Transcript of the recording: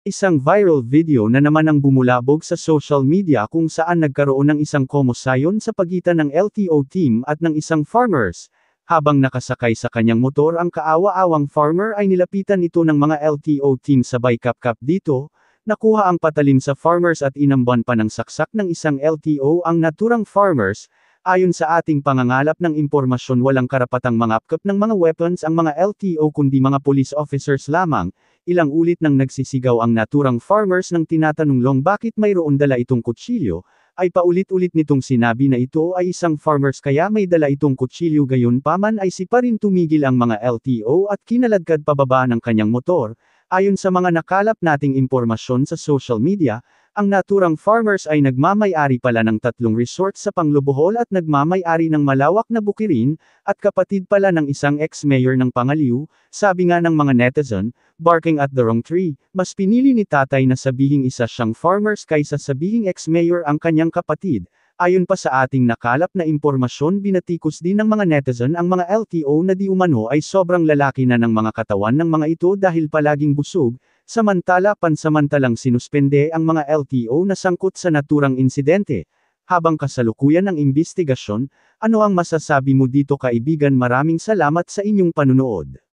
Isang viral video na naman ang bumulabog sa social media kung saan nagkaroon ng isang komosayon sa pagitan ng LTO team at ng isang farmers. Habang nakasakay sa kanyang motor ang kaawa-awang farmer ay nilapitan ito ng mga LTO team sabay kap-kap dito, nakuha ang patalim sa farmers at inamban pa ng saksak ng isang LTO ang naturang farmers. Ayon sa ating pangangalap ng impormasyon, walang karapatang mangapkap ng mga weapons ang mga LTO kundi mga police officers lamang. Ilang ulit nang nagsisigaw ang naturang farmers nang tinatanong Long bakit mayroon dala itong kutsilyo, ay paulit-ulit nitong sinabi na ito ay isang farmers kaya may dala itong kutsilyo, gayon paman ay si pa rin tumigil ang mga LTO at kinaladkad pababa ng kanyang motor. Ayon sa mga nakalap nating impormasyon sa social media, ang naturang farmers ay nagmamay-ari pala ng 3 resort sa Panglobohol at nagmamay-ari ng malawak na bukirin, at kapatid pala ng isang ex-mayor ng Pangaliw. Sabi nga ng mga netizen, barking at the wrong tree, mas pinili ni tatay na sabihing isa siyang farmers kaysa sabihing ex-mayor ang kanyang kapatid. Ayon pa sa ating nakalap na impormasyon, binatikos din ng mga netizen ang mga LTO na di umano ay sobrang lalaki na ng mga katawan ng mga ito dahil palaging busog, samantala pansamantalang sinuspende ang mga LTO na sangkot sa naturang insidente. Habang kasalukuyan ng imbestigasyon, ano ang masasabi mo dito kaibigan? Maraming salamat sa inyong panunood.